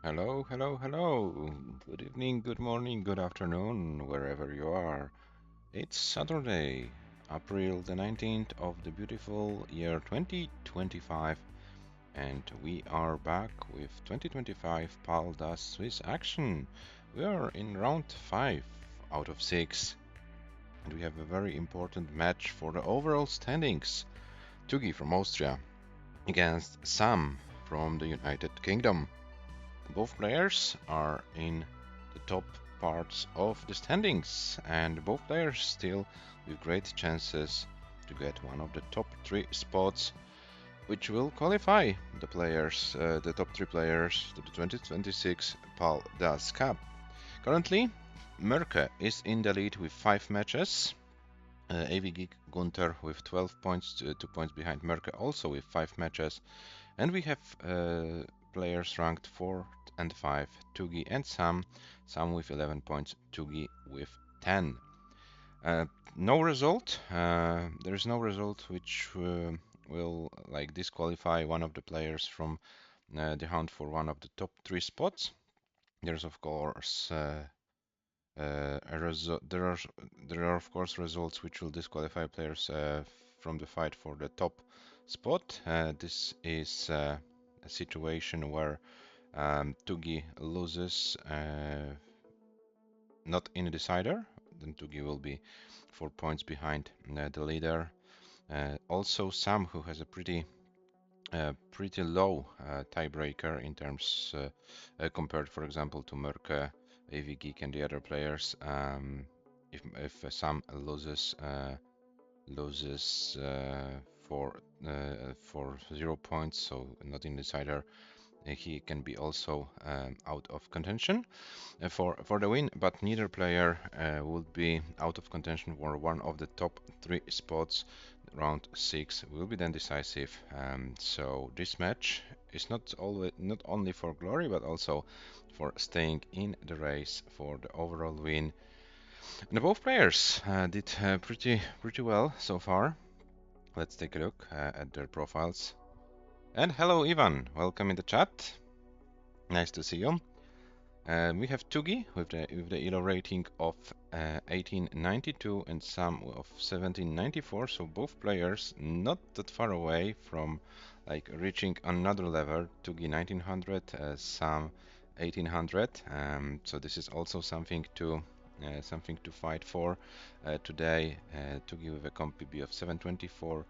Hello, hello, hello. Good evening, good morning, good afternoon, wherever you are. It's Saturday, April the 19th of the beautiful year 2025, and we are back with 2025 paldastetris action. We are in round 5 out of 6, and we have a very important match for the overall standings. Tugi from Austria against Sam from the United Kingdom. Both players are in the top parts of the standings, and both players still with great chances to get one of the top 3 spots, which will qualify the top 3 players to the 2026 PAL DAS Cup. Currently, Merke is in the lead with 5 matches. AV Gunter with 12 points, 2 points behind Merke, also with 5 matches. And we have players ranked 4 and 5, Tugi and Sam with 11 points, Tugi with 10. No result. There is no result which will disqualify one of the players from the hunt for one of the top 3 spots. There's of course there are of course results which will disqualify players from the fight for the top spot. This is a situation where Tugi loses not in a decider, then Tugi will be 4 points behind the leader. Also, Sam, who has a pretty low tiebreaker in terms compared, for example, to Merke, AV Geek, and the other players. If Sam loses for 0 points, so not in decider, he can be also out of contention for the win, but neither player would be out of contention for one of the top 3 spots. Round 6 will be then decisive. So this match is not only for glory, but also for staying in the race for the overall win. And both players did pretty well so far. Let's take a look at their profiles. And hello, Ivan. Welcome in the chat. Nice to see you. We have Tugi with the ELO rating of 1892 and Sam of 1794. So both players not that far away from reaching another level. Tugi 1900, Sam 1800. So this is also something to fight for today. Tugi with a comp PB of 724.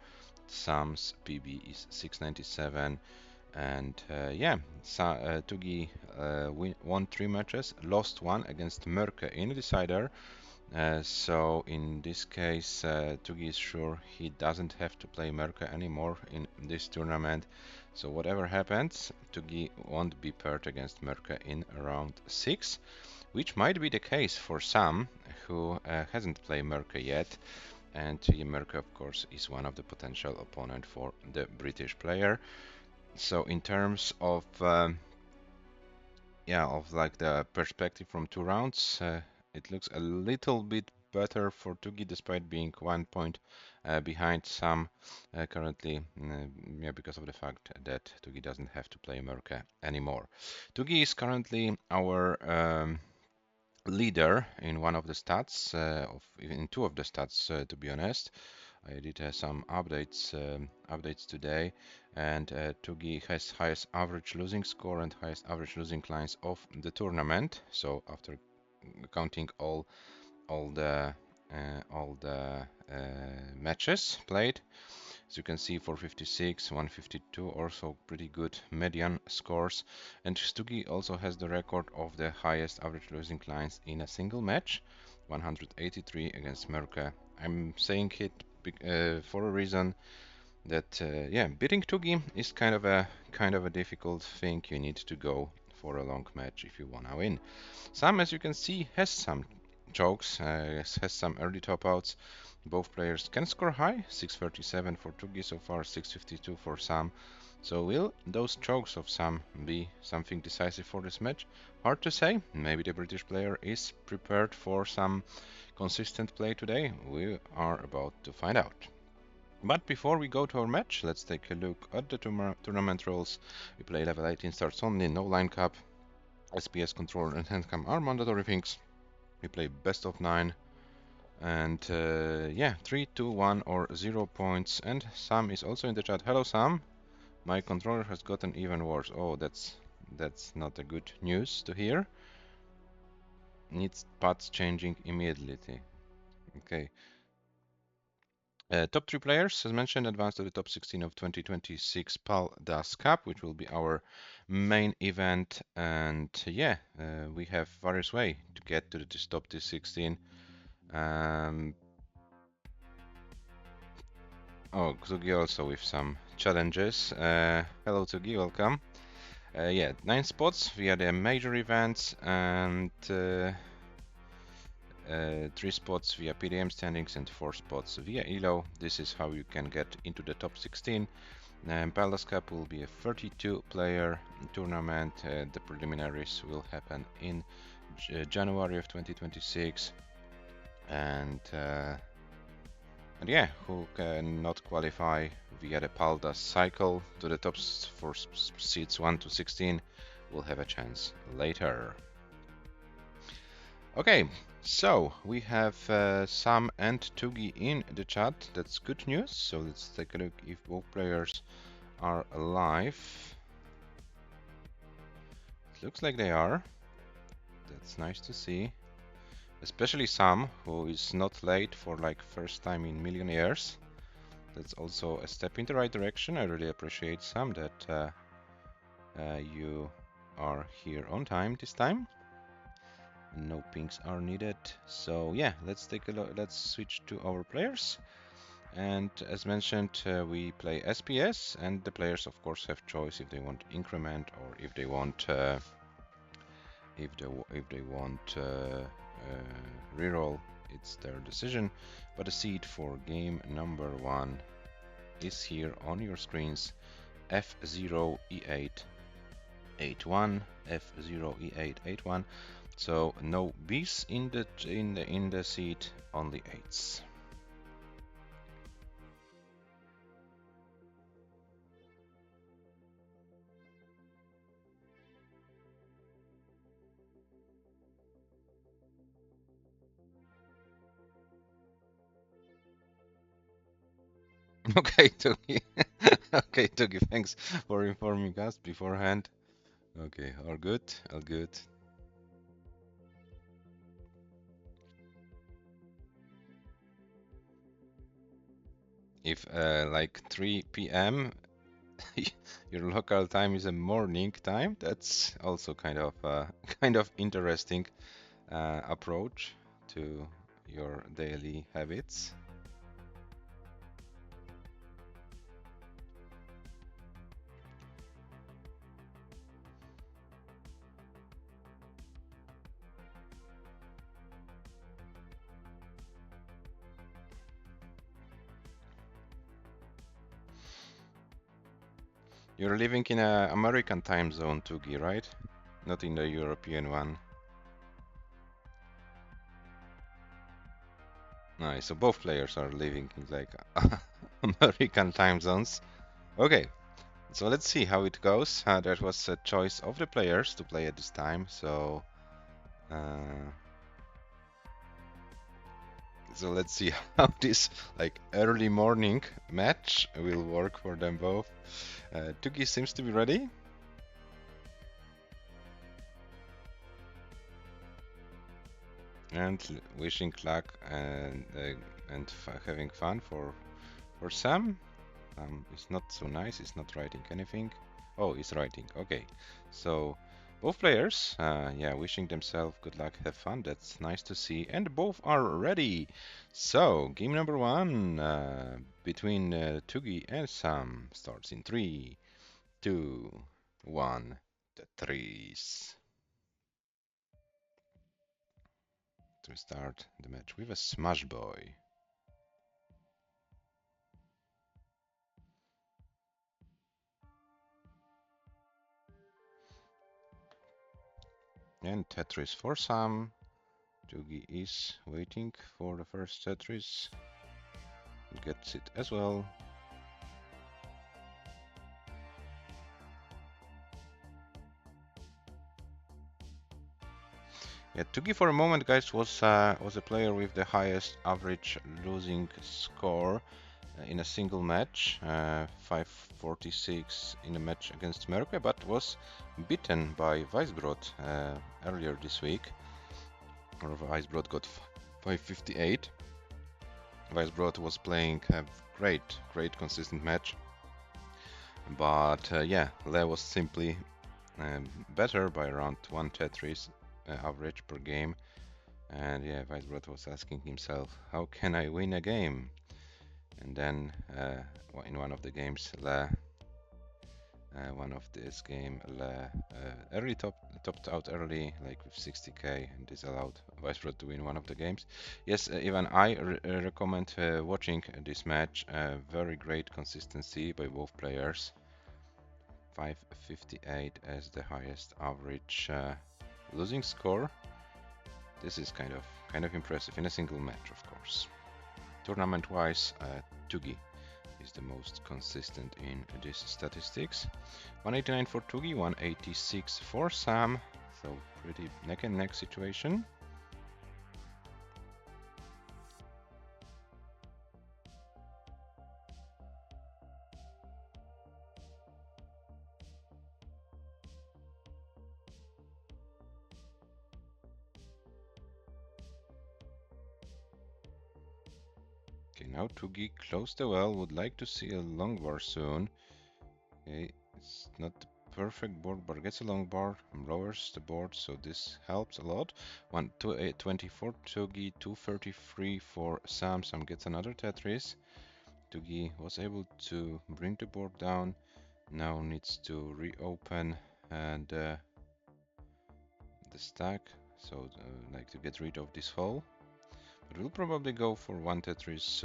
Sam's PB is 697. And Tugi won 3 matches, lost one against Merke in a decider. So in this case, Tugi is sure he doesn't have to play Merke anymore in this tournament. So whatever happens, Tugi won't be paired against Merke in round 6, which might be the case for Sam, who hasn't played Merke yet. And Merke, of course, is one of the potential opponent for the British player. So in terms of the perspective from 2 rounds, it looks a little bit better for Tugi despite being 1 point behind Sam currently, because of the fact that Tugi doesn't have to play Merke anymore. Tugi is currently our leader in one of the stats, in 2 of the stats, to be honest. I did some updates today, and Tugi has highest average losing score and highest average losing lines of the tournament. So after counting all the matches played, as you can see, 456, 152, also pretty good median scores. And Tugi also has the record of the highest average losing lines in a single match, 183 against Merke. I'm saying it for a reason that beating Tugi is kind of a difficult thing. You need to go for a long match if you wanna win. Sam, as you can see, has some chokes, has some early top outs. Both players can score high, 637 for Tugi so far, 652 for Sam. So will those chokes of Sam be something decisive for this match? Hard to say. Maybe the British player is prepared for some consistent play today. We are about to find out. But before we go to our match, let's take a look at the tournament rules. We play level 18 starts only, no line cap. SPS controller and handcam are mandatory things. We play best of 9. And yeah, 3, 2, 1 or 0 points. And Sam is also in the chat. Hello, Sam. My controller has gotten even worse. Oh, that's not a good news to hear. Needs paths changing immediately. Okay. Top 3 players, as mentioned, advanced to the top 16 of 2026 PAL DAS Cup, which will be our main event. And yeah, we have various ways to get to this top 16. Oh, Tugi also with some challenges. Hello Tugi, welcome. Yeah, 9 spots via the major events and 3 spots via PDM standings and 4 spots via ELO. This is how you can get into the top 16. Palace Cup will be a 32-player tournament. The preliminaries will happen in January of 2026. And yeah, who cannot qualify via the PALDAS cycle to the top for seeds 1 to 16 will have a chance later. Okay, so we have Sam and Tugi in the chat. That's good news. So let's take a look if both players are alive. It looks like they are. That's nice to see. Especially Sam, who is not late for like first time in million years. That's also a step in the right direction. I really appreciate, Sam, that you are here on time this time. No pings are needed. So yeah, let's take a look. Let's switch to our players. And as mentioned, we play SPS, and the players, of course, have choice if they want increment or if they want reroll. It's their decision. But the seed for game number 1 is here on your screens. F0E881, F0E881. So no Bs in the seed, only 8s. Okay, Tugi. Okay, Tugi, thanks for informing us beforehand. Okay, all good, all good. If like 3 p.m. your local time is a morning time, that's also kind of interesting approach to your daily habits. You're living in an American time zone, Tugi, right? Not in the European one. Nice, so both players are living in like American time zones. Okay, so let's see how it goes. That was a choice of the players to play at this time, so so let's see how this like early morning match will work for them both. Tugi seems to be ready. And wishing luck and having fun for Sam. It's not so nice. It's not writing anything. Oh, it's writing. Okay, so both players, yeah, wishing themselves good luck, have fun. That's nice to see, and both are ready. So game number 1 between Tugi and Sam starts in 3, 2, 1. The threes. To start the match with a Smash Boy. And Tetris for Sam. Tugi is waiting for the first Tetris. Gets it as well. Yeah, Tugi for a moment, guys, was a player with the highest average losing score in a single match, 546 in a match against Merke, but was beaten by Weisbrot earlier this week. Or Weisbrot got 558. Weisbrot was playing a great consistent match, but yeah, Le was simply better by around 1 Tetris average per game. And yeah, Weisbrot was asking himself, how can I win a game? And then in one of the games, one of this game, early topped out early, like with 60k, and this allowed Weisbrot to win one of the games. Yes, even I recommend watching this match. Very great consistency by both players. 558 as the highest average losing score. This is kind of impressive in a single match, of course. Tournament-wise, Tugi is the most consistent in these statistics. 189 for Tugi, 186 for Sam, so pretty neck and neck situation. Okay, now Tugi closed the well, would like to see a long bar soon. Okay, it's not the perfect board, but gets a long bar, lowers the board, so this helps a lot. 24 Tugi, 233 for Sam. Sam gets another Tetris. Tugi was able to bring the board down, now needs to reopen and the stack, so like to get rid of this hole. But we'll probably go for one Tetris,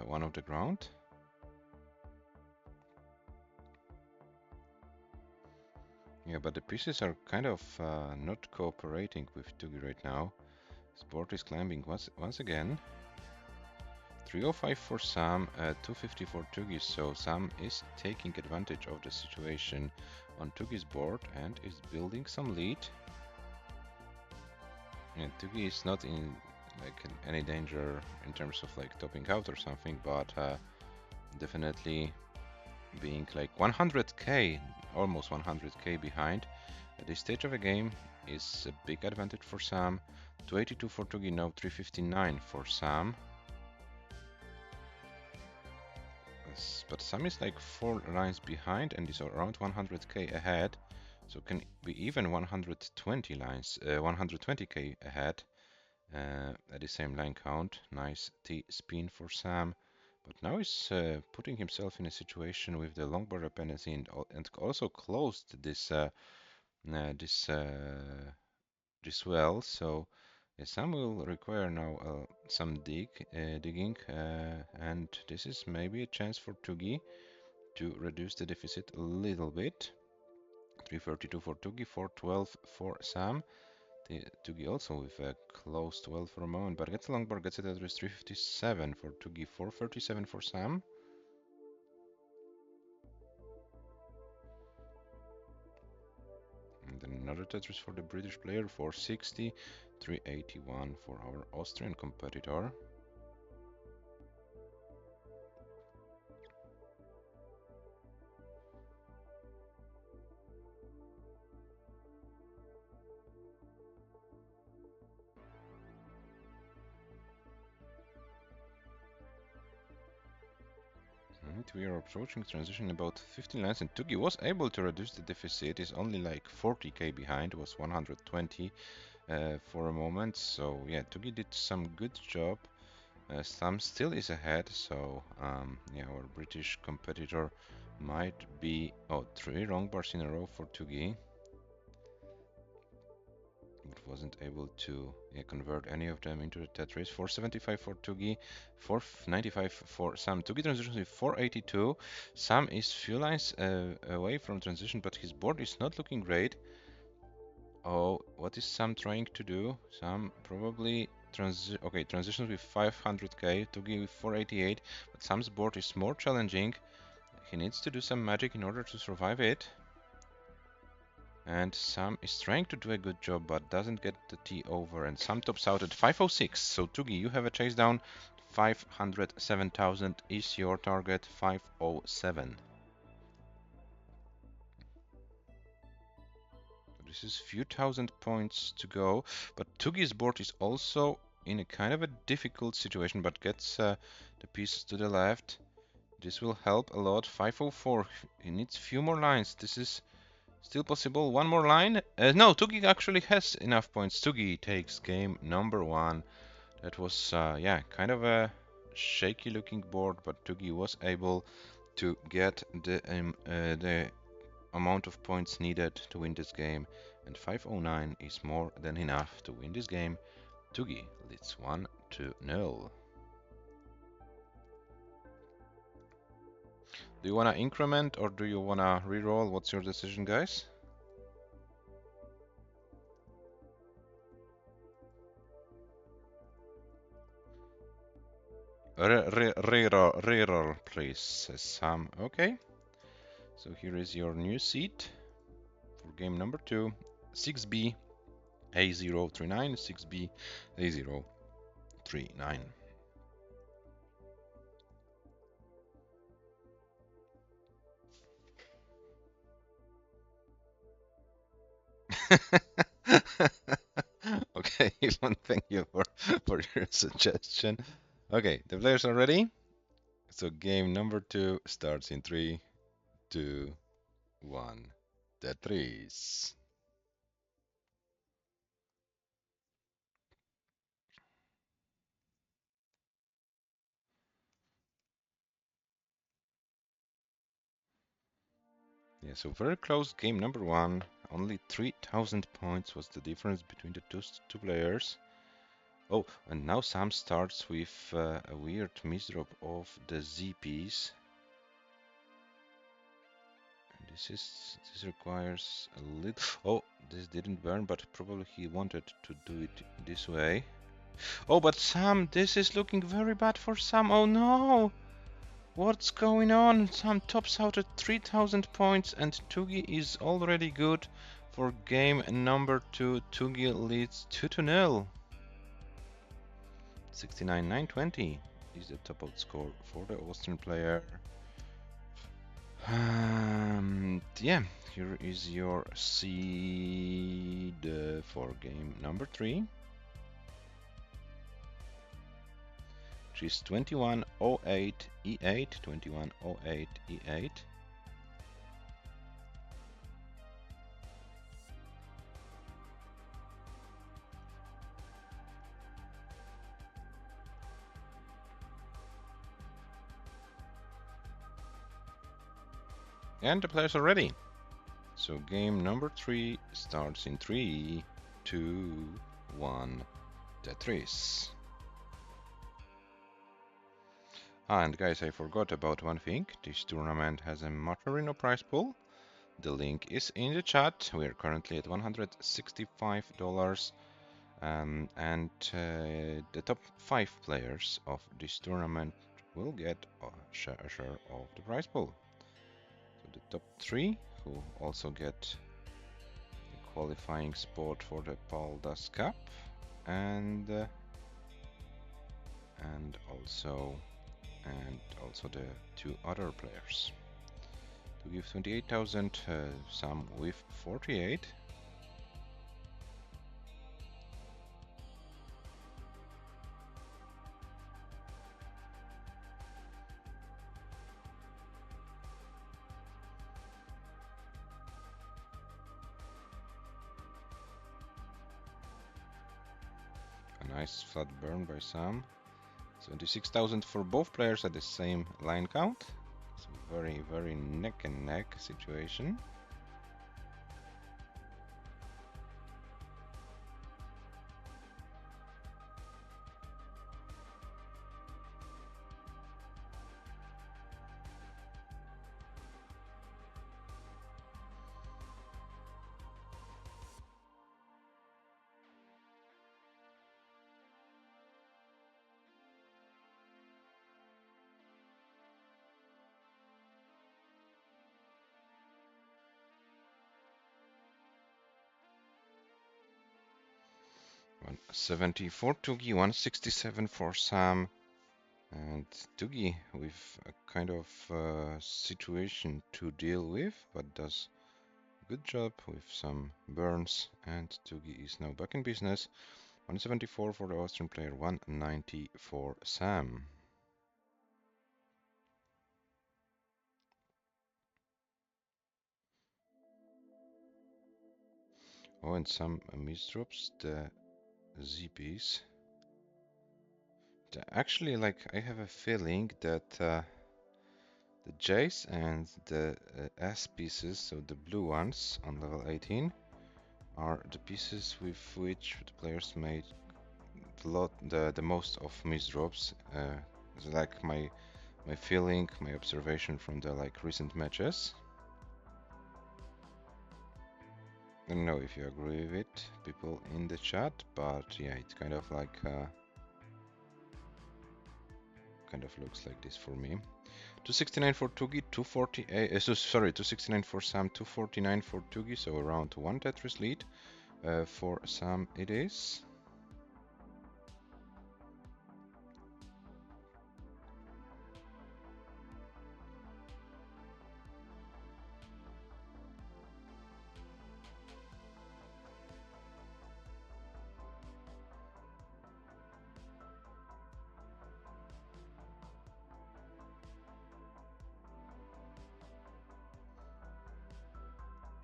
one of the ground. Yeah, but the pieces are kind of not cooperating with Tugi right now. His board is climbing once again. 305 for Sam, 250 for Tugi, so Sam is taking advantage of the situation on Tugi's board and is building some lead. And Tugi is not in like any danger in terms of like topping out or something, but definitely being like 100k, almost 100k behind at this stage of the game is a big advantage for Sam. 282 for Tugi, now 359 for Sam. But Sam is like 4 lines behind and is around 100k ahead, so can be even 120 lines, 120k ahead at the same line count. Nice T-spin for Sam, but now he's putting himself in a situation with the long bar dependency and also closed this this well. So Sam will require now some digging, and this is maybe a chance for Tugi to reduce the deficit a little bit. 332 for Tugi, 412 for Sam. Tugi also with a closed well for a moment, but gets a long bar, gets it at 357 for Tugi, 437 for Sam. And then another Tetris for the British player, 460, 381 for our Austrian competitor. And we are approaching transition about 15 lines, and Tugi was able to reduce the deficit. Is only like 40k behind, was 120 for a moment. So yeah, Tugi did some good job. Sam still is ahead, so yeah, our British competitor might be 3 wrong bars in a row for Tugi, but wasn't able to convert any of them into the Tetris. 475 for Tugi, 495 for Sam. Tugi transitions with 482. Sam is few lines away from transition, but his board is not looking great. Oh, what is Sam trying to do? Sam probably transitions with 500k, Tugi with 488, but Sam's board is more challenging. He needs to do some magic in order to survive it. And Sam is trying to do a good job, but doesn't get the tee over. And Sam tops out at 506. So Tugi, you have a chase down. 507,000 is your target. 507. This is few thousand points to go. But Tugi's board is also in a kind of a difficult situation, but gets the pieces to the left. This will help a lot. 504. He needs few more lines. This is still possible. One more line. No, Tugi actually has enough points. Tugi takes game number 1. That was, yeah, kind of a shaky looking board, but Tugi was able to get the amount of points needed to win this game. And 509 is more than enough to win this game. Tugi leads 1-0. Do you wanna increment or do you wanna reroll? What's your decision, guys? Reroll, please, says Sam. Okay. So here is your new seat for game number 2. 6B A039, 6B A039. Okay, Ivan, thank you for your suggestion. Okay, the players are ready. So game number 2 starts in 3, 2, 1. Tetris. Yeah, so very close game number 1. Only 3,000 points was the difference between the two players. Oh, and now Sam starts with a weird misdrop of the Z piece. This requires a little. Oh, this didn't burn, but probably he wanted to do it this way. Oh, but Sam, this is looking very bad for Sam. Oh no! What's going on? Sam tops out at 3,000 points, and Tugi is already good for game number 2. Tugi leads 2-0. 69,920 is the top out score for the Austrian player. Yeah, here is your seed for game number 3, which is 2108 E8, 2108 E8. And the players are ready. So game number 3 starts in 3, 2, 1, Tetris. And guys, I forgot about one thing. This tournament has a Maturino prize pool. The link is in the chat. We are currently at $165. And the top 5 players of this tournament will get a share of the prize pool. So the top 3 who also get qualifying spot for the Paldas Cup and also the 2 other players. To give 28,000, some with 48. A nice flat burn by Sam. 26,000 for both players at the same line count. So very, very neck and neck situation. 174 TUGI, 167 for Sam, and TUGI with a kind of situation to deal with, but does a good job with some burns, and TUGI is now back in business. 174 for the Austrian player, 190 for Sam. Oh, and some misdrops, the ZPs. Actually, like, I have a feeling that the J's and the S pieces, so the blue ones on level 18, are the pieces with which the players made the most of misdrops. It's like my feeling, my observation from the like recent matches. I don't know if you agree with it, people in the chat, but yeah, it's kind of like kind of looks like this for me. 269 for TUGI, 248. Sorry, 269 for Sam, 249 for TUGI, so around 1 Tetris lead for Sam it is.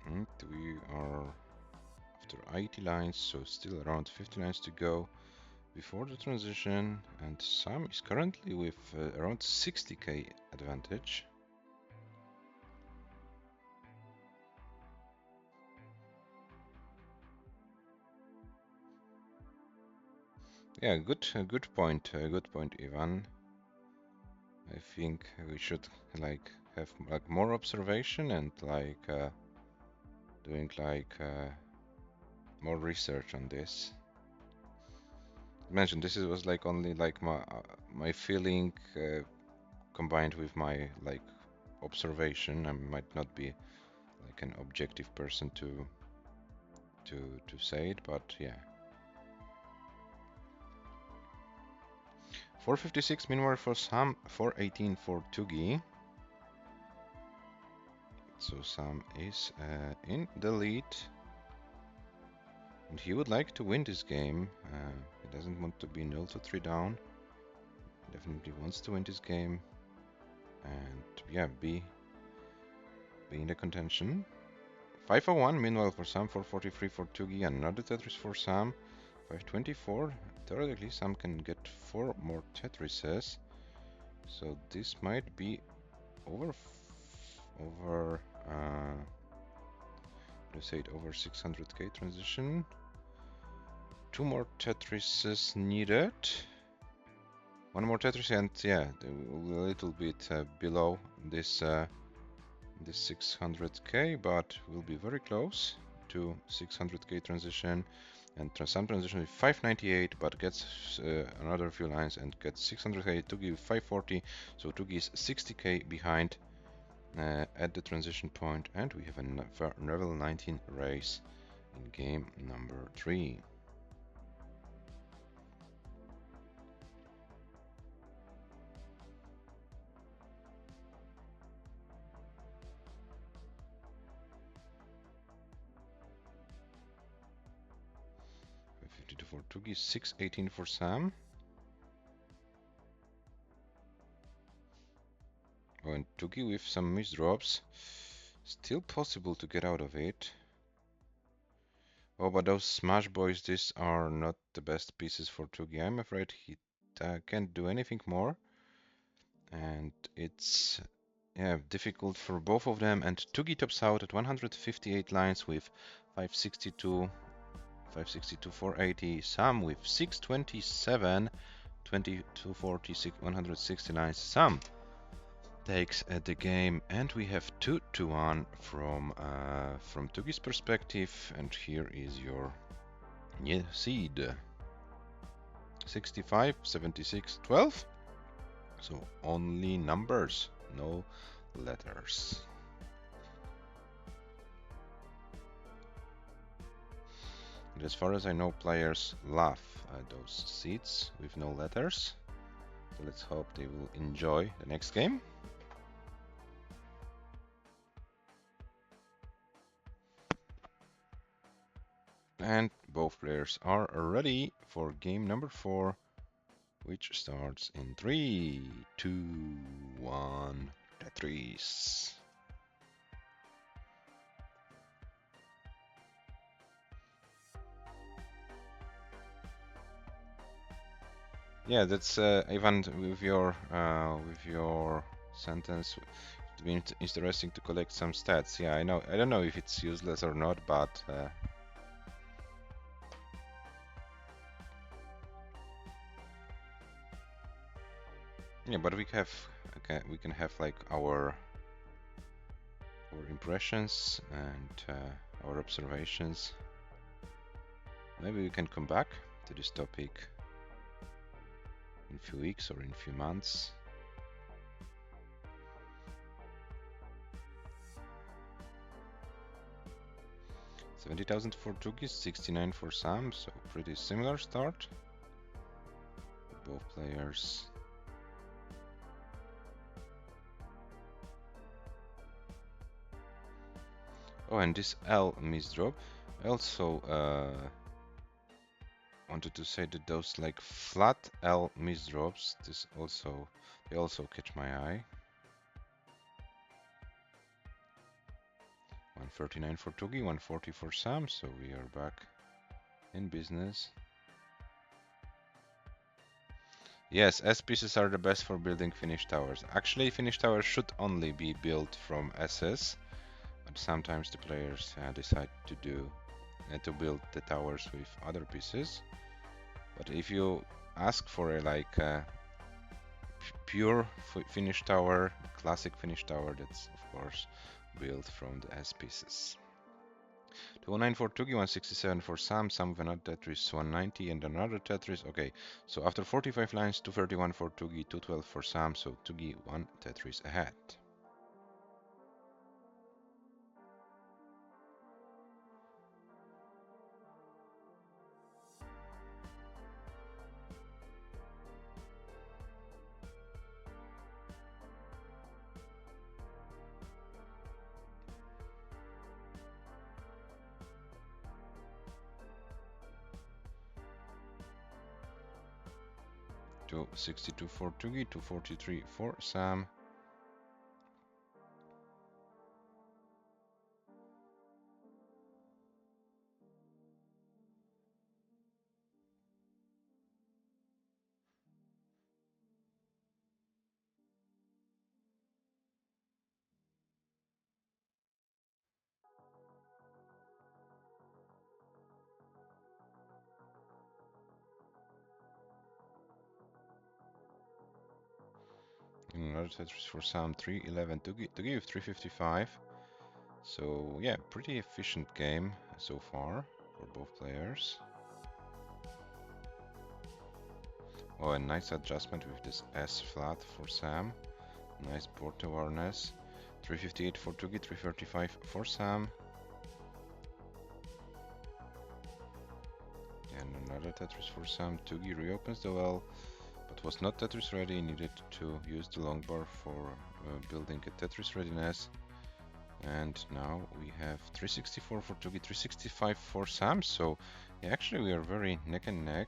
And we are after 80 lines, so still around 50 lines to go before the transition, and Sam is currently with around 60k advantage. Yeah, good point, Ivan. I think we should like have like more observation and like doing like more research on this. Mentioned this was like only like my feeling combined with my like observation. I might not be like an objective person to say it, but yeah. 456 meanwhile for Sam, 418 for TUGI. So Sam is in the lead. And he would like to win this game. He doesn't want to be 0-3 down. He definitely wants to win this game. And yeah, be in the contention. 501 meanwhile for Sam, 443 for TUGI, another Tetris for Sam. 524. Theoretically, Sam can get 4 more Tetrises. So this might be over 600k transition. 2 more Tetrises needed. 1 more Tetris, and yeah, a little bit below this 600k, but we'll be very close to 600k transition. And Sam transition with 598, but gets another few lines and gets 600k. TUGI with 540, so TUGI is 60k behind at the transition point, and we have a level 19 race in game number 3. For TUGI, 618 for Sam. Oh, and TUGI with some misdrops. Still possible to get out of it. Oh, but those Smash Boys, these are not the best pieces for TUGI. I'm afraid he can't do anything more. And it's difficult for both of them. And TUGI tops out at 158 lines with 562, 480. Sam with 627, 2246, 160 lines. Sam takes the game, and we have 2-1 from TUGI's perspective. And here is your seed: 65, 76, 12. So only numbers, no letters. And as far as I know, players love those seats with no letters. So let's hope they will enjoy the next game. And both players are ready for game number 4, which starts in 3, 2, 1, Tetris. Yeah, that's Ivan, with your sentence. It'd be interesting to collect some stats. Yeah, I know. I don't know if it's useless or not, but yeah, but we can have like our impressions and our observations. Maybe we can come back to this topic in a few weeks or in a few months. $70,000 for TUGI, 69 for Sam, so pretty similar start. Both players. Oh, and this L misdrop. I also wanted to say that those like flat L misdrops, they also catch my eye. 139 for TUGI, 140 for Sam, so we are back in business. Yes, S pieces are the best for building finished towers. Actually, finished towers should only be built from SS, but sometimes the players decide to build the towers with other pieces. But if you ask for a pure finished tower, classic finished tower, that's of course built from the S pieces. 209 for TUGI, 167 for Sam with another Tetris, 190 and another Tetris. Okay, so after 45 lines, 231 for TUGI, 212 for Sam, so TUGI 1 Tetris ahead. To 62 for TUGI, 243 for Sam. Another Tetris for Sam, 311. TUGI with 355. So yeah, pretty efficient game so far for both players. Oh, a nice adjustment with this S flat for Sam. Nice board awareness. 358 for TUGI, 335 for Sam. And another Tetris for Sam. TUGI reopens the well, but was not Tetris ready. Needed to use the long bar for building a Tetris readiness. And now we have 364 for TUGI, 365 for Sam. So yeah, actually we are very neck and neck.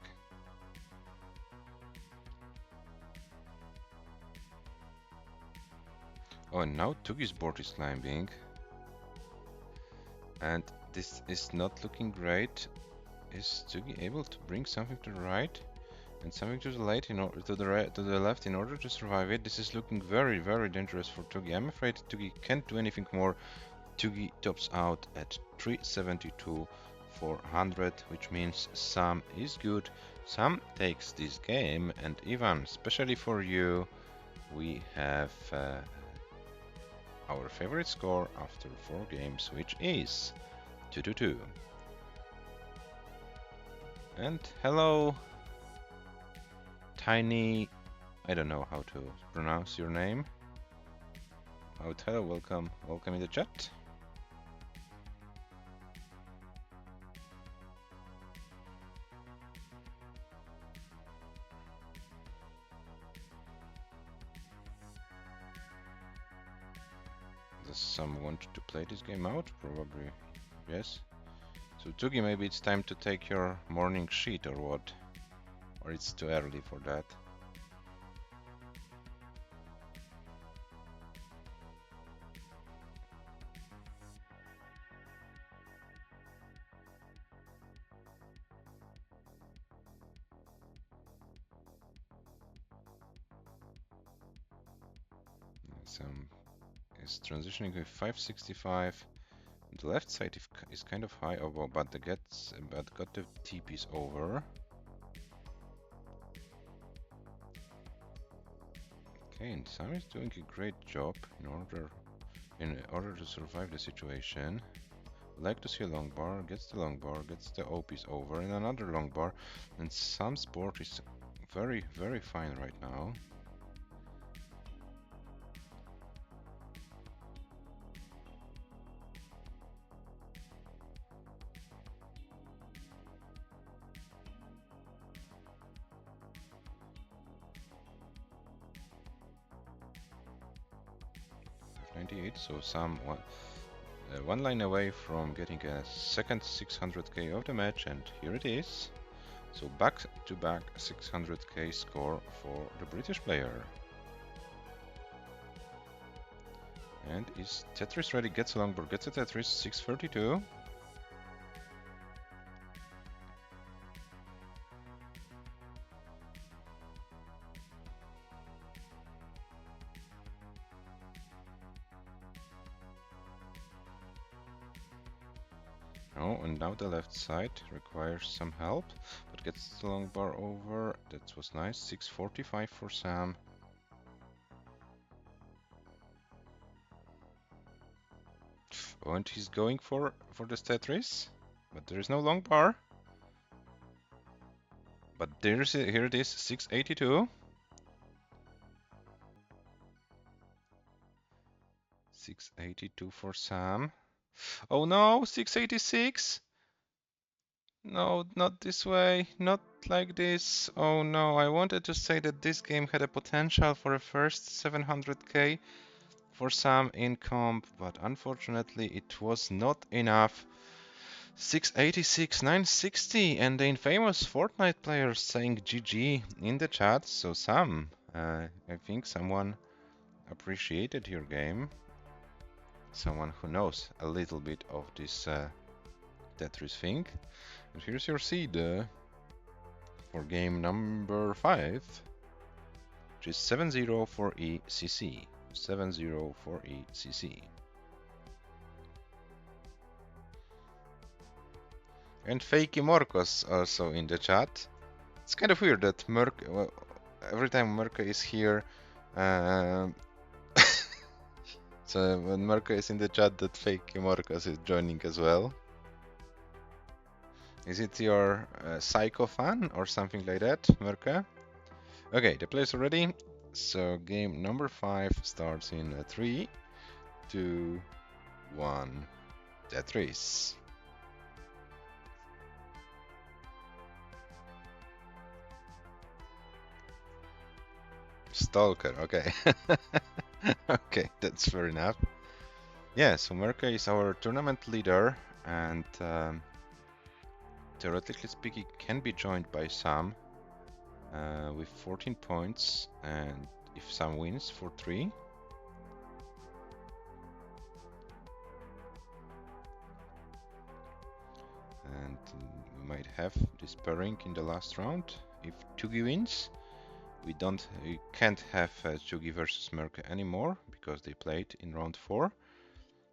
Oh, and now TUGI's board is climbing. And this is not looking great. Is TUGI able to bring something to the right and something to the left in order to the left in order to survive it? This is looking very, very dangerous for TUGI. I'm afraid TUGI can't do anything more. TUGI tops out at 372 for 100, which means Sam is good. Sam takes this game, and Ivan, especially for you, we have our favorite score after 4 games, which is 2-2. And hello, Tiny, I don't know how to pronounce your name. Hello, welcome in the chat. some want to play this game out? Probably yes. So Tugi, maybe it's time to take your morning sheet or what? Or it's too early for that? Some is transitioning with 565. The left side is kind of high over, but got the TPs over. Okay, and Sam is doing a great job in order to survive the situation. Like to see a long bar, gets the long bar, gets the OPs over, and another long bar, and Sam's board is very, very fine right now. So Sam one line away from getting a second 600k of the match, and here it is. So back-to-back 600k score for the British player. And is Tetris ready? Gets a longboard, gets a Tetris, 632. Oh, and now the left side requires some help, but gets the long bar over. That was nice. 645 for Sam. Oh, and he's going for the Tetris, but there is no long bar. But here it is, 682. 682 for Sam. Oh no, 686. No, not this way, not like this. Oh no, I wanted to say that this game had a potential for a first 700k for Sam in comp, but unfortunately it was not enough. 686, 960, and the infamous Fortnite player saying GG in the chat. So Sam, I think someone appreciated your game. Someone who knows a little bit of this Tetris thing. And here's your seed for game number 5, which is 7-0 for ECC. 7-0 for ECC. And Fakey Morkos also in the chat. It's kind of weird that well, every time Merka is here, so when Merka is in the chat, that Fakey Morkos is joining as well. Is it your Psycho fan or something like that, Merka? Okay, the players are ready. So game number 5 starts in 3, 2, 1. Tetris. Stalker, okay. Okay, that's fair enough. Yeah, so Merka is our tournament leader, and theoretically speaking can be joined by Sam with 14 points, and if Sam wins for 3. And we might have this pairing in the last round if Tugi wins. We can't have Tugi versus Merka anymore because they played in round 4.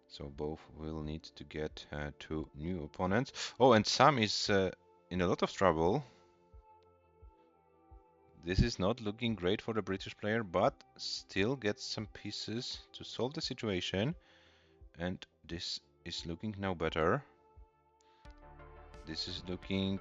So both will need to get 2 new opponents. Oh, and Sam is in a lot of trouble. This is not looking great for the British player, but still gets some pieces to solve the situation. And this is looking now better. This is looking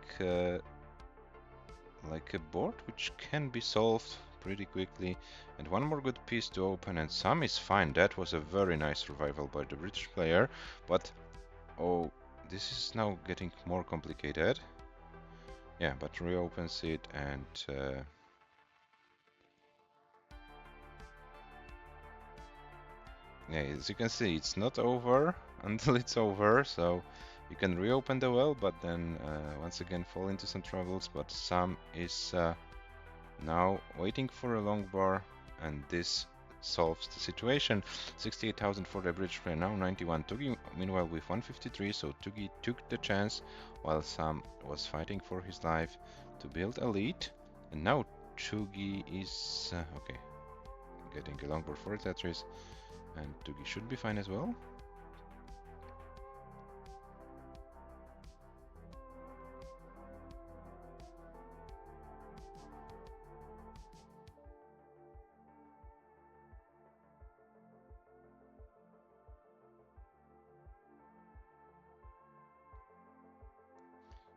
like a board which can be solved pretty quickly. And one more good piece to open, and Sam is fine. That was a very nice survival by the British player. But oh, this is now getting more complicated. Yeah, but reopens it, and Yeah, as you can see, it's not over until it's over, so you can reopen the well, but then once again fall into some troubles. But Sam is now waiting for a long bar, and this solves the situation. 68,000 for the bridge player, now 91. Tugi, meanwhile, with 153, so Tugi took the chance while Sam was fighting for his life to build a lead. And now Tugi is okay, getting a long bar for Tetris, and Tugi should be fine as well.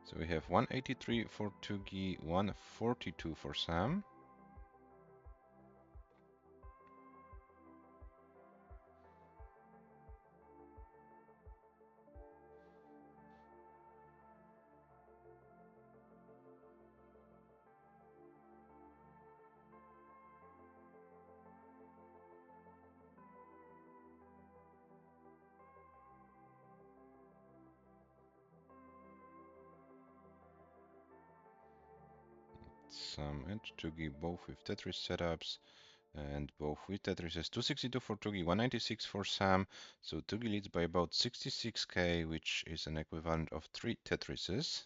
So we have 183 for Tugi, 142 for Sam. Sam and Tugi both with Tetris setups, and both with Tetrises. 262 for Tugi, 196 for Sam. So Tugi leads by about 66k, which is an equivalent of 3 Tetrises.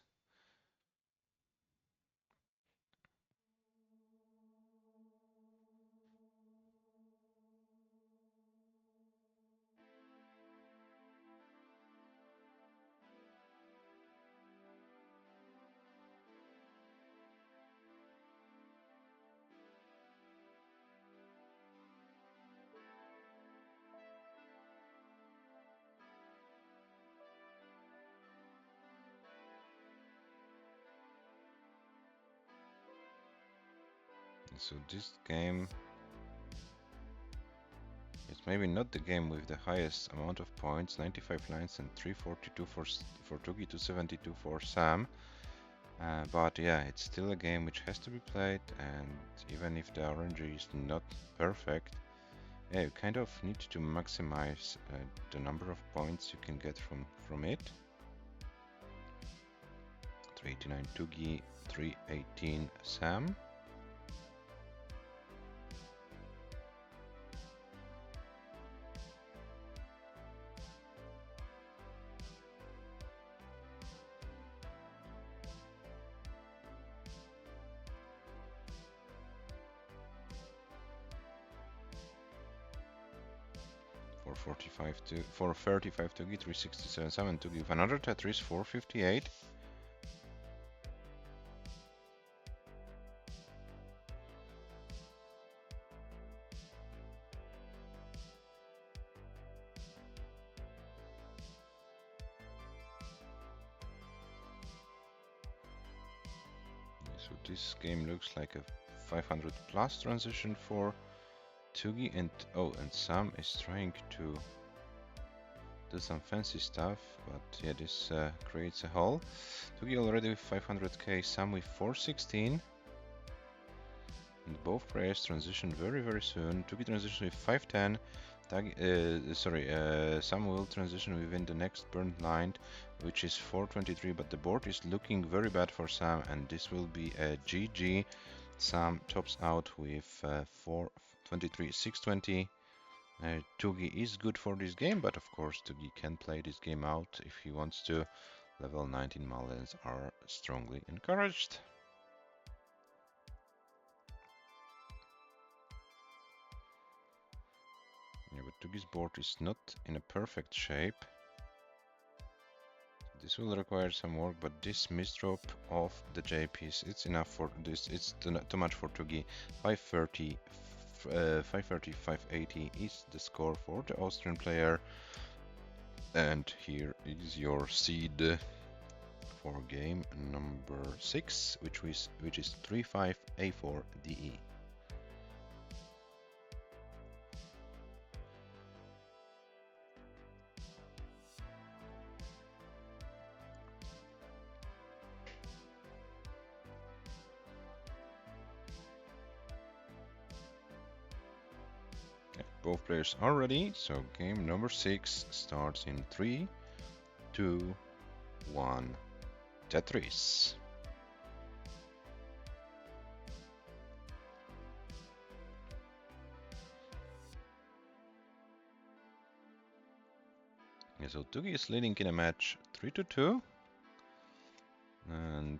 So this game is maybe not the game with the highest amount of points, 95 lines and 342 for Tugi, 272 for Sam. But yeah, it's still a game which has to be played, and even if the RNG is not perfect, yeah, you kind of need to maximize the number of points you can get from it. 389 Tugi, 318 Sam. For 35 Tugi, 367 Sam, and Tugi with another Tetris, 458. So this game looks like a 500 plus transition for Tugi, and Sam is trying to do some fancy stuff, but yeah, this creates a hole. Tugi already with 500k, Sam with 416, and both players transition very soon. Tugi transition with 510. Sam will transition within the next burnt line, which is 423, but the board is looking very bad for Sam, and this will be a GG. Sam tops out with 423, 620. Tugi is good for this game, but of course Tugi can play this game out if he wants to. Level 19 Malens are strongly encouraged. Yeah, but Tugi's board is not in a perfect shape. This will require some work, but this misdrop of the J piece, it's enough for this. It's too much for Tugi. 530, 580 is the score for the Austrian player. And here is your seed for game number 6, which is 35A4DE. Both players are ready, so game number 6 starts in 3, 2, 1, Tetris. Yeah, so Tugi is leading in a match 3-2, and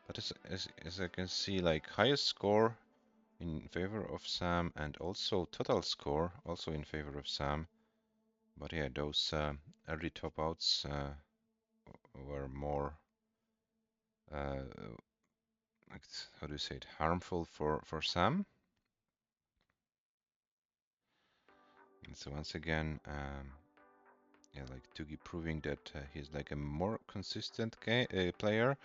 but as I can see, like highest score in favor of Sam, and also total score also in favor of Sam. But yeah, those early top outs were more like, how do you say it, harmful for Sam. And so once again, yeah, like Tugi proving that he's like a more consistent player,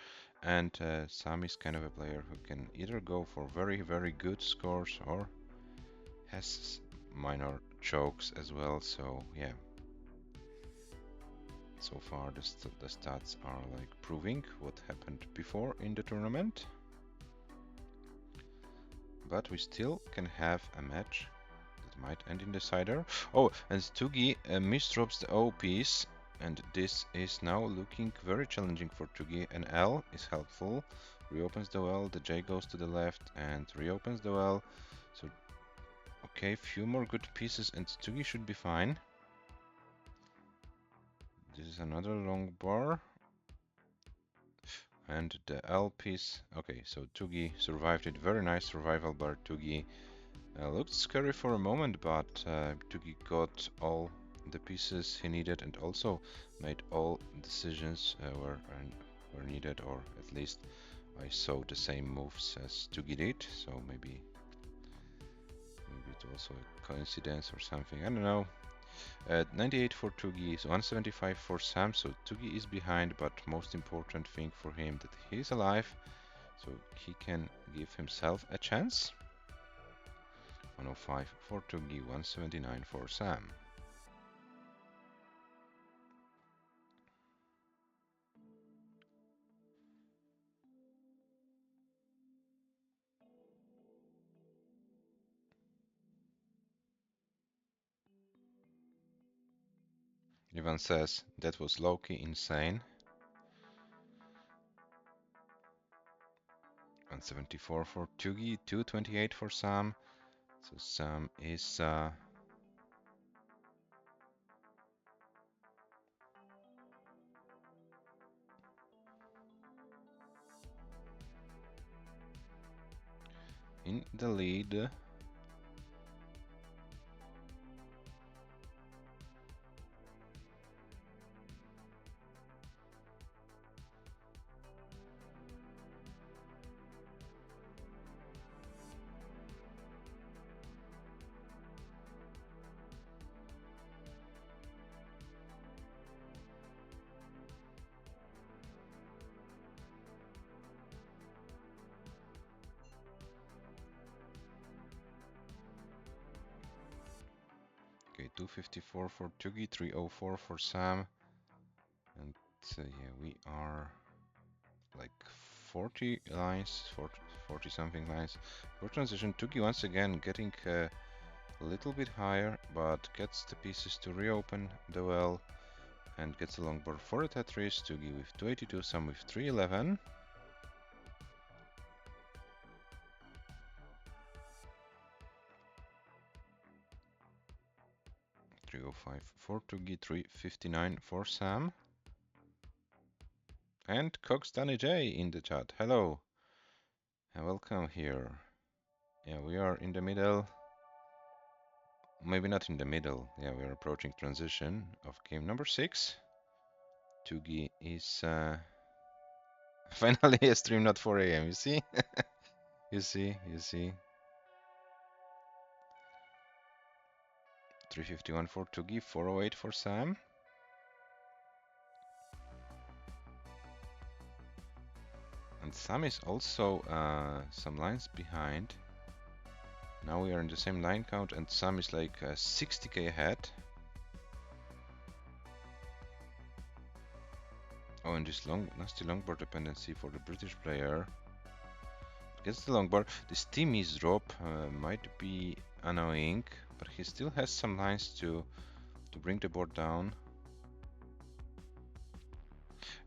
and Sam is kind of a player who can either go for very, very good scores or has minor chokes as well. So yeah, so far the stats are like proving what happened before in the tournament. But we still can have a match that might end in decider. Oh, and Tugi misdrops the O piece, and this is now looking very challenging for Tugi. An L is helpful, reopens the well, the J goes to the left and reopens the well. So, okay, few more good pieces and Tugi should be fine. This is another long bar. And the L piece, okay, so Tugi survived it, very nice survival bar, Tugi. Looked scary for a moment, but Tugi got all the pieces he needed and also made all decisions were needed, or at least I saw the same moves as Tugi did, so maybe it was a coincidence or something, I don't know. 98 for Tugi, so 175 for Sam, so Tugi is behind, but most important thing for him that he's alive, so he can give himself a chance. 105 for Tugi, 179 for Sam. Ivan says that was low-key insane. 174 for Tugi, 228 for Sam. So Sam is in the lead. Okay, 254 for Tugi, 304 for Sam. And yeah, we are like 40 lines, 40 something lines. For transition, Tugi once again getting a little bit higher, but gets the pieces to reopen the well and gets a long board for a Tetris. Tugi with 282, Sam with 311. 305 for Tugi, 359 for Sam. And Cox Danny J in the chat. Hello. And welcome here. Yeah, we are in the middle. Maybe not in the middle. Yeah, we are approaching transition of game number 6. Tugi is finally a stream, not 4 a.m. You see? you see? 351 for Tugi, 408 for Sam. And Sam is also some lines behind. Now we are in the same line count, and Sam is like 60k ahead. Oh, and this nasty longboard dependency for the British player. Gets the long bar. This Timmy's drop might be annoying, but he still has some lines to bring the board down.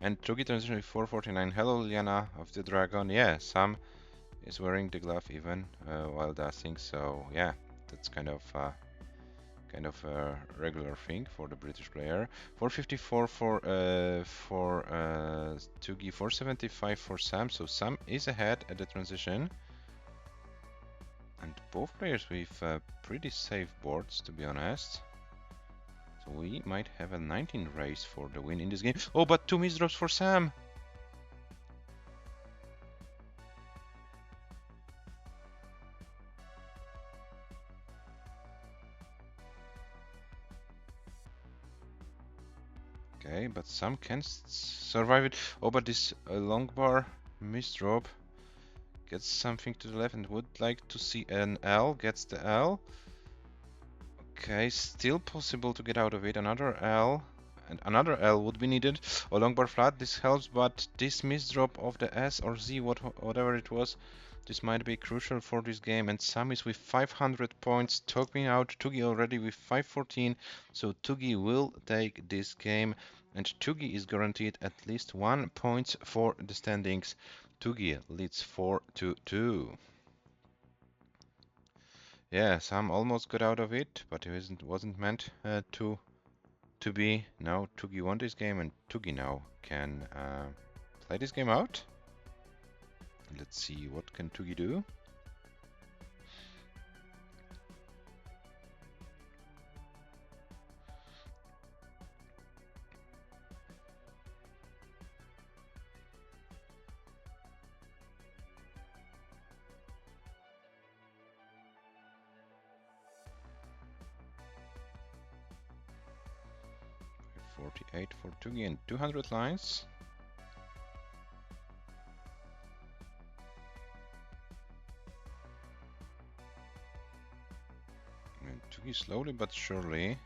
And Tugi transition with 449. Hello, Liana of the Dragon. Yeah, Sam is wearing the glove even while dancing. So yeah, that's kind of a regular thing for the British player. 454 for Tugi, 475 for Sam. So Sam is ahead at the transition. And both players with pretty safe boards, to be honest. So we might have a 19 race for the win in this game. Oh, but 2 misdrops for Sam! Okay, but Sam can survive it. Oh, but this long bar misdrop gets something to the left and would like to see an L. Gets the L. Okay, still possible to get out of it. Another L. And another L would be needed. Oh, long bar flat, this helps, but this misdrop of the S or Z, whatever it was, this might be crucial for this game. And Sam is with 500 points, topping out Tugi already with 514. So Tugi will take this game, and Tugi is guaranteed at least 1 point for the standings. Tugi leads 4-2. Yeah, Sam almost got out of it, but it wasn't meant to be. Now Tugi won this game, and Tugi now can play this game out. Let's see, what can Tugi do? $48 for Tugi and 200 lines. And Tugi slowly but surely.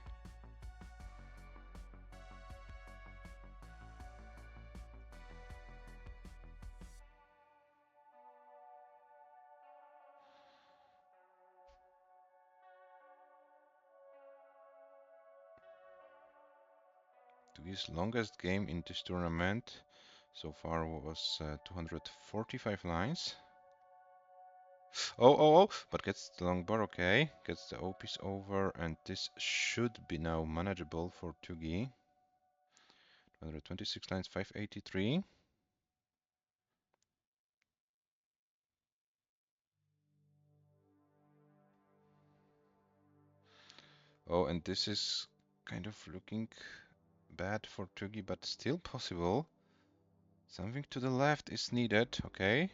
Tugi's longest game in this tournament so far was 245 lines. Oh, but gets the long bar, okay. Gets the O piece over, and this should be now manageable for Tugi. 226 lines, 583. Oh, and this is kind of looking bad for Tugi, but still possible. Something to the left is needed, okay.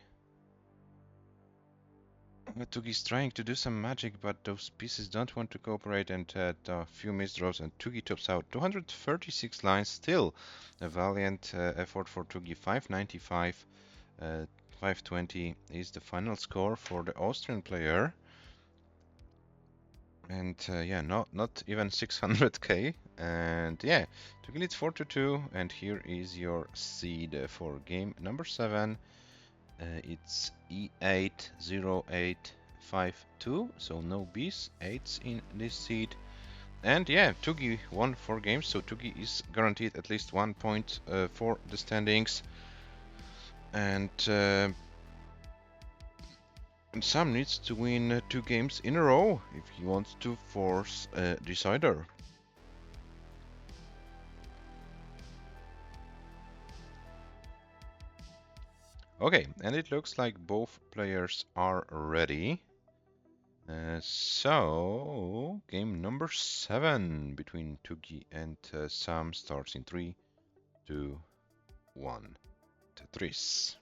Tugi's trying to do some magic, but those pieces don't want to cooperate, and a few misdraws, and Tugi tops out. 236 lines, still a valiant effort for Tugi. 595, 520 is the final score for the Austrian player. And yeah, not even 600k. And yeah, Tugi leads 4-2, and here is your seed for game number 7. It's E80852, so no Bs, 8s in this seed. And yeah, Tugi won 4 games, so Tugi is guaranteed at least 1 point for the standings. And Sam needs to win 2 games in a row if he wants to force a decider. Okay, and it looks like both players are ready. So, game number 7 between Tugi and Sam starts in 3, 2, 1. Tetris.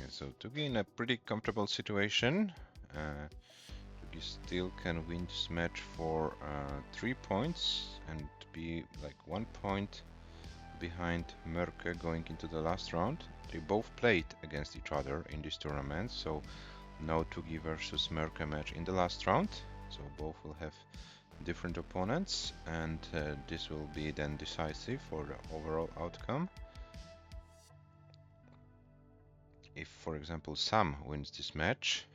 So Tugi in a pretty comfortable situation, Tugi still can win this match for 3 points and be like 1 point behind Merke going into the last round. They both played against each other in this tournament, so no Tugi versus Merke match in the last round. So both will have different opponents, and this will be then decisive for the overall outcome. If, for example, Sam wins this match,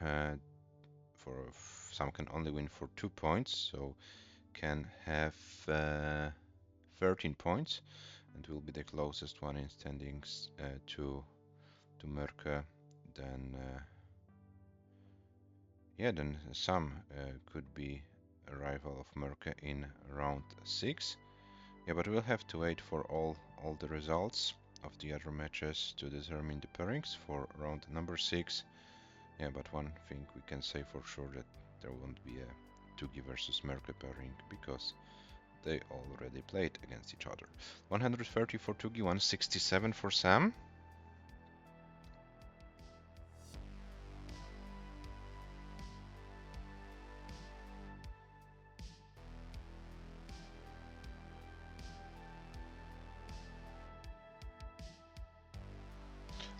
Sam can only win for 2 points, so can have 13 points, and will be the closest one in standings to Merke. Then then Sam could be a rival of Merke in round 6. Yeah, but we'll have to wait for all the results of the other matches to determine the pairings for round number 6. Yeah, but one thing we can say for sure, that there won't be a Tugi versus Merke pairing, because they already played against each other. 130 for Tugi, 167 for Sam.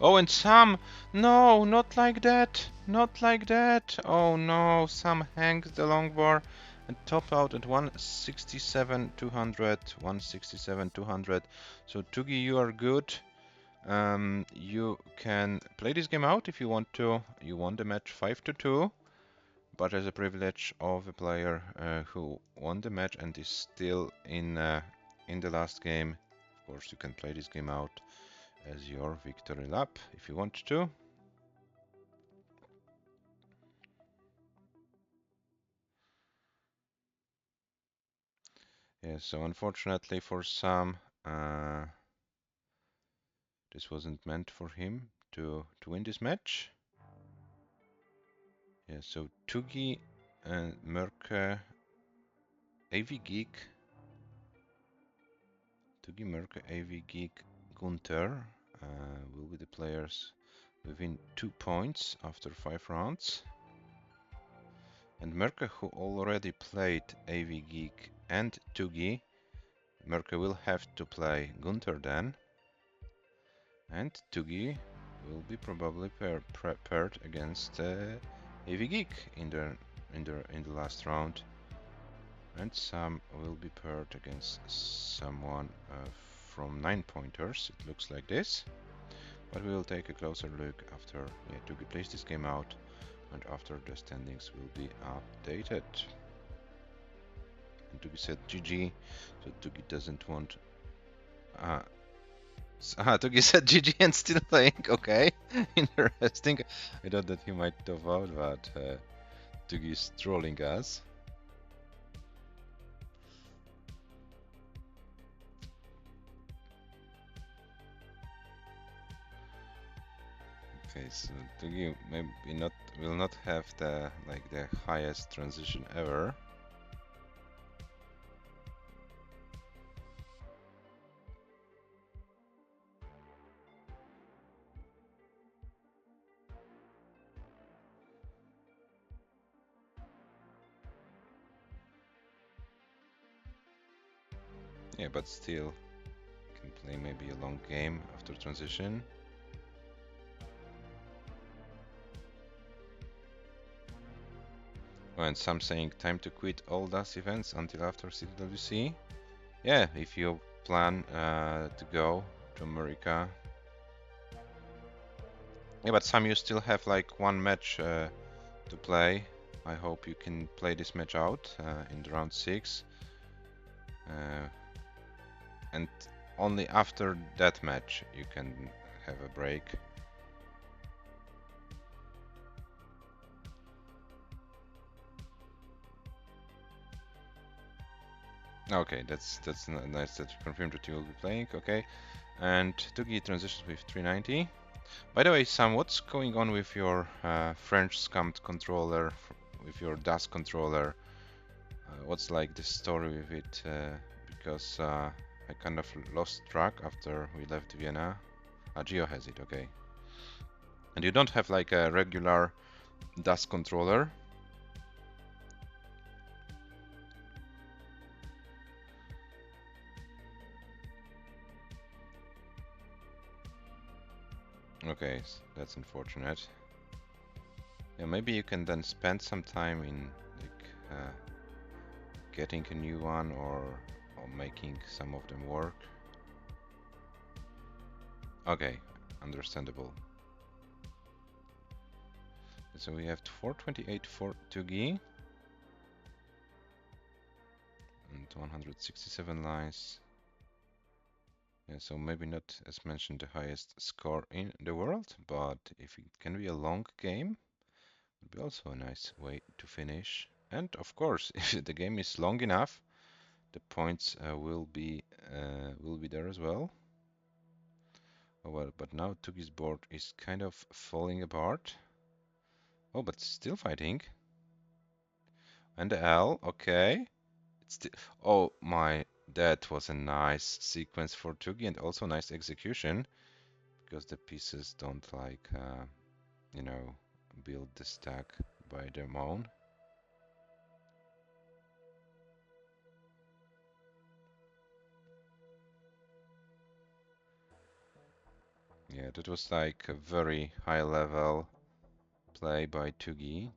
Oh, and Sam! No, not like that! Not like that! Oh no, Sam hangs the long bar and top out at 167 200. 167 200. So Tugi, you are good. You can play this game out if you want to. You won the match 5-2, but as a privilege of a player who won the match and is still in the last game, of course you can play this game out as your victory lap if you want to. Yeah, so unfortunately for some, this wasn't meant for him to win this match. Yeah, so Tugi and Merke, AV Geek, Tugi, Merke, AV Geek, Gunther will be the players within 2 points after 5 rounds. And Merke, who already played AV Geek and Tugi, Merke will have to play Gunther then. And Tugi will be probably paired against AV Geek in the last round. And Sam will be paired against someone from 9 pointers. It looks like this. But we will take a closer look after Tugi plays this game out, and after the standings will be updated. And Tugi said GG, so Tugi doesn't want... Tugi said GG and still playing, okay. Interesting. I thought that he might top out, but Tugi is trolling us. Okay, so Tugi maybe will not have the highest transition ever. Yeah, but still can play maybe a long game after transition. Oh, and some saying time to quit all DAS events until after CWC. Yeah, if you plan to go to America. Yeah, but some you still have like one match to play. I hope you can play this match out in round 6. And only after that match you can have a break. Okay, that's nice that you confirmed that you will be playing. Okay, and Tugi transitions with 390. By the way, Sam, what's going on with your French scammed controller, with your DAS controller? What's like the story with it? Because I kind of lost track after we left Vienna. Gio has it, okay. And you don't have like a regular DAS controller. Okay, that's unfortunate. Yeah, maybe you can then spend some time in like getting a new one or making some of them work. Okay, understandable. So we have 428 for TUGI and 167 lines. Yeah, so maybe not, as mentioned, the highest score in the world, but if it can be a long game, it would be also a nice way to finish. And of course, if the game is long enough, the points will be there as well. Oh well, but now TUGI's board is kind of falling apart. Oh, but still fighting. And the L, okay. It's oh my, that was a nice sequence for TUGI and also nice execution because the pieces don't like, you know, build the stack by their own. Yeah, that was like a very high level play by TUGI.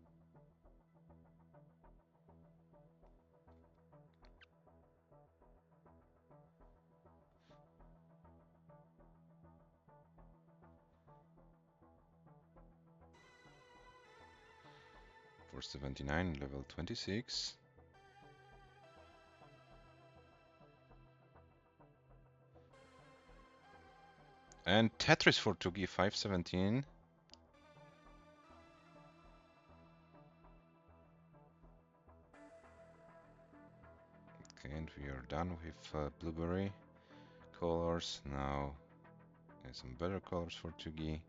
For 79, level 26. And Tetris for TUGI, 517. Okay, and we are done with blueberry colors. Now, some better colors for TUGI.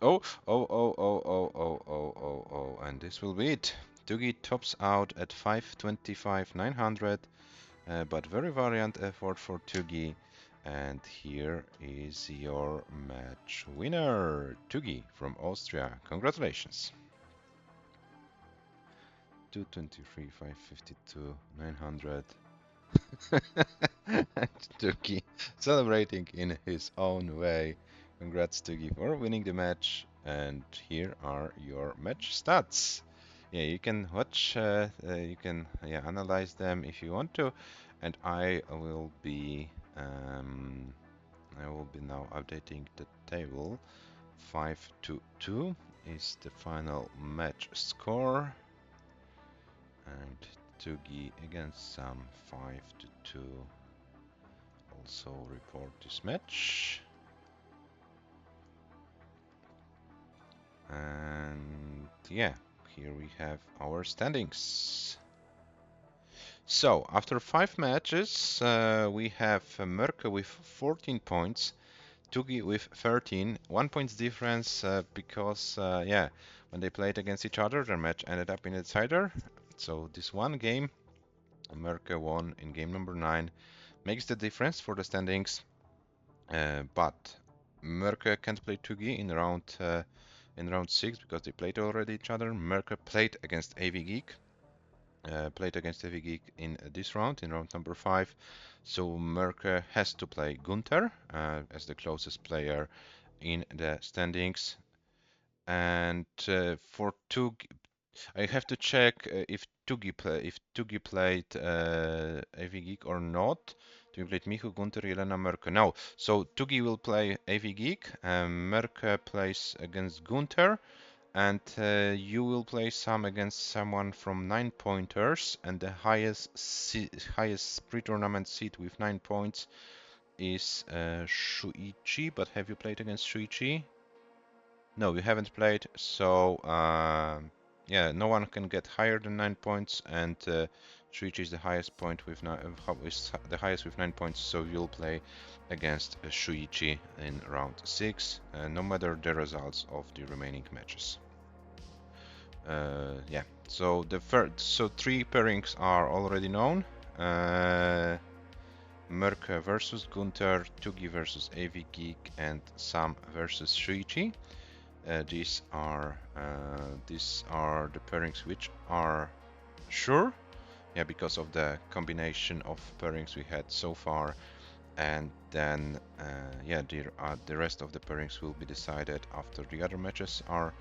Oh, oh, oh, oh, oh, oh, oh, oh, oh, and this will be it. TUGI tops out at 525, 900, but very valiant effort for TUGI. And here is your match winner, TUGI from Austria. Congratulations. 223, 552, 900. TUGI celebrating in his own way. Congrats, TUGI, for winning the match. And here are your match stats. Yeah, you can watch, you can analyze them if you want to. And I will be now updating the table. 5-2 is the final match score. And TUGI against some 5-2 also report this match. And yeah, here we have our standings. So after 5 matches, we have Merke with 14 points, TUGI with 13, 1 point difference because yeah, when they played against each other, their match ended up in a decider. So this one game, Merke won in game number 9, makes the difference for the standings. But Merke can't play TUGI in round 6 because they played already each other. Merke played against AV Geek. In this round, in round number 5. So Merke has to play Gunther as the closest player in the standings. And for TUGI, I have to check if TUGI played AV Geek or not. TUGI played Michu, Gunther, Jelena, Merke. No, so TUGI will play AV Geek. Merke plays against Gunther, and you will play some against someone from 9 pointers, and the highest pre-tournament seed with 9 points is Shuichi. But have you played against Shuichi? No, you haven't played, so yeah, no one can get higher than 9 points, and Shuichi is the highest point with the highest with 9 points, so you'll play against Shuichi in round 6, no matter the results of the remaining matches. Yeah, so so 3 pairings are already known. Merke versus Gunther, TUGI versus AV Geek, and Sam versus Shuichi. These are the pairings which are sure, yeah, because of the combination of pairings we had so far, and then yeah, the rest of the pairings will be decided after the other matches are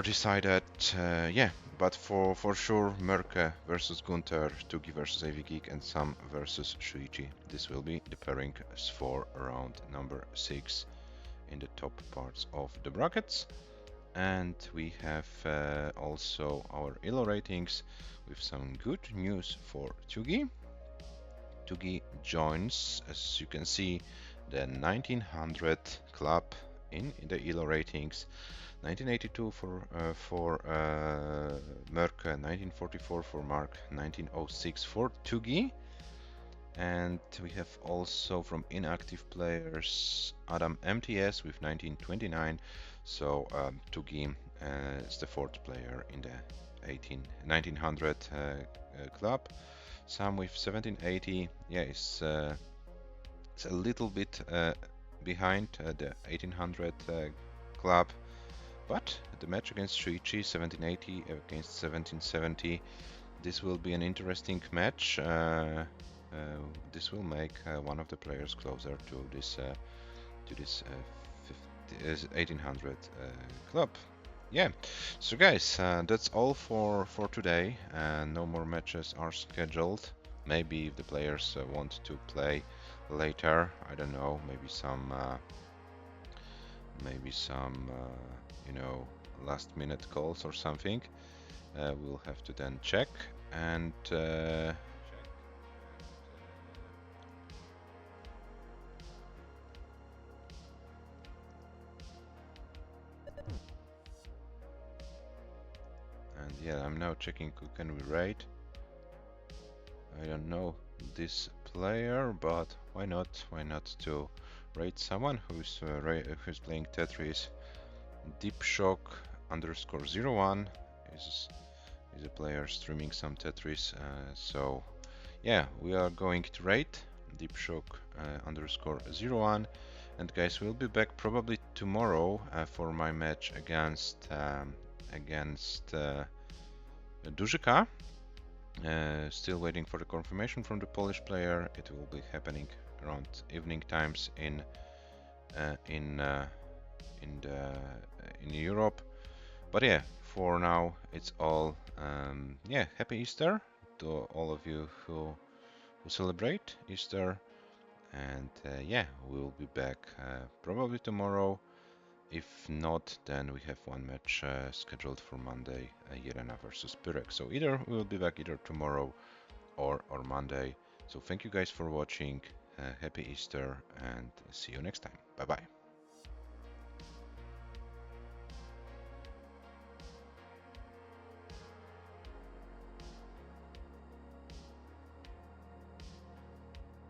decided. Yeah, but for sure, Merke versus Gunther, Tugi versus AV Geek, and Sam versus Shuichi. This will be the pairings for round number 6 in the top parts of the brackets. And we have also our ELO ratings with some good news for Tugi. Tugi joins, as you can see, the 1900 club in the ELO ratings. 1982 for Merke, 1944 for Mark, 1906 for Tugi. And we have also from inactive players Adam MTS with 1929. So Tugi is the 4th player in the 1900 club. Sam with 1780, yeah, is a little bit behind the 1800 club. But the match against Shuichi, 1780 against 1770, this will be an interesting match. This will make one of the players closer to this 1800 club. Yeah, so guys, that's all for today. No more matches are scheduled. Maybe if the players want to play later, I don't know, maybe some you know, last minute calls or something. We'll have to then check. And yeah, I'm now checking who can we rate. I don't know this player, but why not? Why not to rate someone who's playing Tetris? Deep Shock _01 is a player streaming some Tetris. So yeah, we are going to rate Deep Shock _01. And guys, we'll be back probably tomorrow for my match against Dużyka. Still waiting for the confirmation from the Polish player. It will be happening around evening times in Europe. But yeah, for now it's all. Yeah, happy Easter to all of you who celebrate Easter. And yeah, we'll be back probably tomorrow. If not, then we have one match scheduled for Monday, Jelena versus Pyrek. So either we will be back either tomorrow or Monday. So thank you guys for watching. Happy Easter and see you next time. Bye bye.